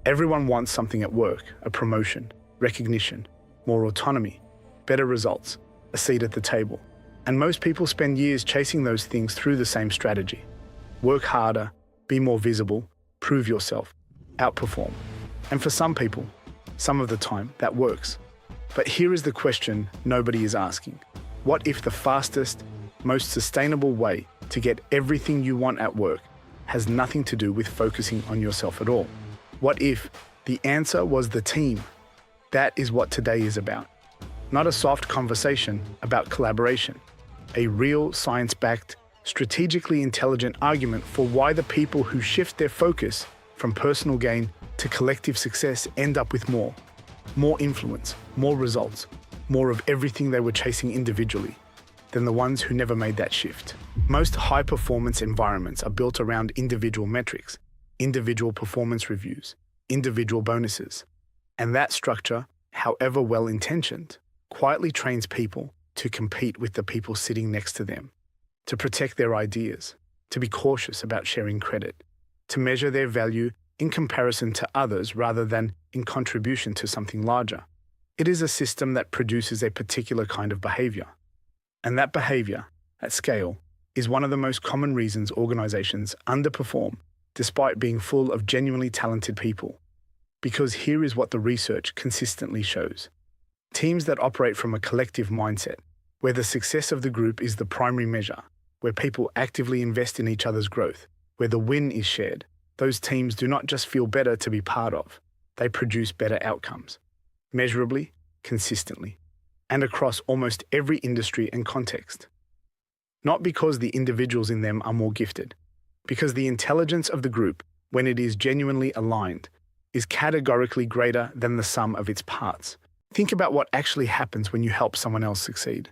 Everyone wants something at work: a promotion, recognition, more autonomy, better results, a seat at the table. And most people spend years chasing those things through the same strategy. Work harder, be more visible, prove yourself, outperform. And for some people, some of the time, that works. But here is the question nobody is asking. What if the fastest, most sustainable way to get everything you want at work has nothing to do with focusing on yourself at all? What if the answer was the team? That is what today is about. Not a soft conversation about collaboration. A real science-backed, strategically intelligent argument for why the people who shift their focus from personal gain to collective success end up with more influence, more results, more of everything they were chasing individually than the ones who never made that shift. Most high-performance environments are built around individual metrics, individual performance reviews, individual bonuses. And that structure, however well-intentioned, quietly trains people to compete with the people sitting next to them, to protect their ideas, to be cautious about sharing credit, to measure their value in comparison to others rather than in contribution to something larger. It is a system that produces a particular kind of behavior. And that behavior, at scale, is one of the most common reasons organizations underperform despite being full of genuinely talented people. Because here is what the research consistently shows. Teams that operate from a collective mindset, where the success of the group is the primary measure, where people actively invest in each other's growth, where the win is shared, those teams do not just feel better to be part of, they produce better outcomes, measurably, consistently, and across almost every industry and context. Not because the individuals in them are more gifted, because the intelligence of the group, when it is genuinely aligned, is categorically greater than the sum of its parts. Think about what actually happens when you help someone else succeed.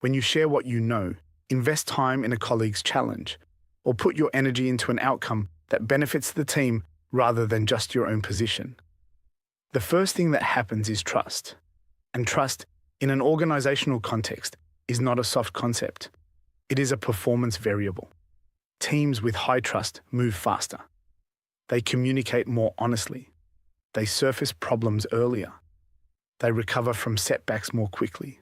When you share what you know, invest time in a colleague's challenge, or put your energy into an outcome that benefits the team rather than just your own position. The first thing that happens is trust. And trust, in an organizational context, is not a soft concept. It is a performance variable. Teams with high trust move faster. They communicate more honestly. They surface problems earlier. They recover from setbacks more quickly.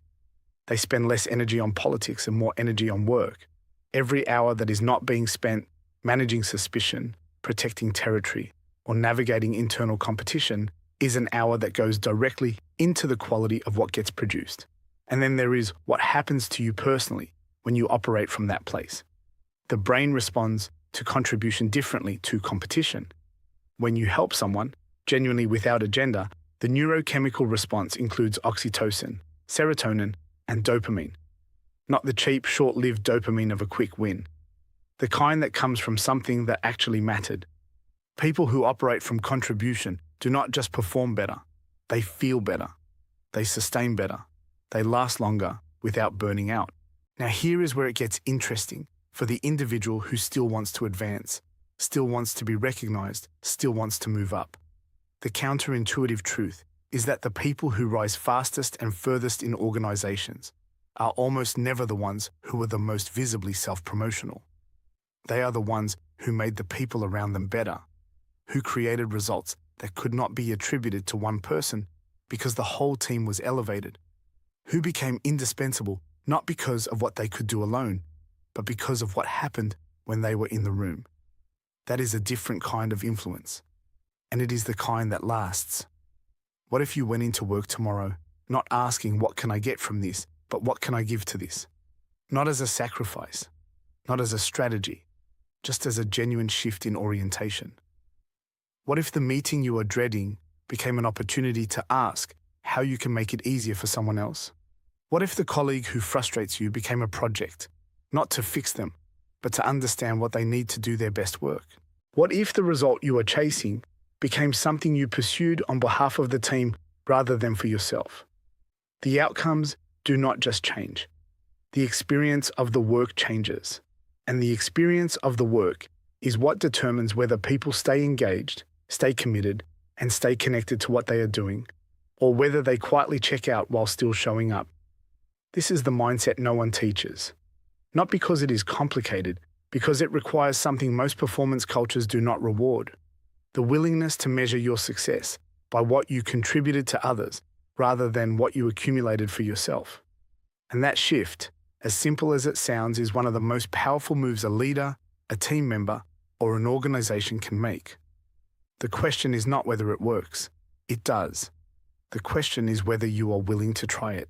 They spend less energy on politics and more energy on work. Every hour that is not being spent managing suspicion, protecting territory, or navigating internal competition is an hour that goes directly into the quality of what gets produced. And then there is what happens to you personally when you operate from that place. The brain responds to contribution differently to competition. When you help someone, genuinely without agenda, the neurochemical response includes oxytocin, serotonin, and dopamine. Not the cheap, short-lived dopamine of a quick win. The kind that comes from something that actually mattered. People who operate from contribution do not just perform better. They feel better. They sustain better. They last longer without burning out. Now here is where it gets interesting for the individual who still wants to advance, still wants to be recognized, still wants to move up. The counterintuitive truth is that the people who rise fastest and furthest in organizations are almost never the ones who are the most visibly self-promotional. They are the ones who made the people around them better, who created results that could not be attributed to one person because the whole team was elevated, who became indispensable not because of what they could do alone, but because of what happened when they were in the room. That is a different kind of influence, and it is the kind that lasts. What if you went into work tomorrow not asking what can I get from this, but what can I give to this? Not as a sacrifice, not as a strategy, just as a genuine shift in orientation. What if the meeting you are dreading became an opportunity to ask how you can make it easier for someone else? What if the colleague who frustrates you became a project, not to fix them, but to understand what they need to do their best work? What if the result you are chasing became something you pursued on behalf of the team rather than for yourself? The outcomes do not just change. The experience of the work changes. And the experience of the work is what determines whether people stay engaged, stay committed, and stay connected to what they are doing, or whether they quietly check out while still showing up. This is the mindset no one teaches. Not because it is complicated, because it requires something most performance cultures do not reward. The willingness to measure your success by what you contributed to others rather than what you accumulated for yourself. And that shift, as simple as it sounds, is one of the most powerful moves a leader, a team member, or an organization can make. The question is not whether it works. It does. The question is whether you are willing to try it.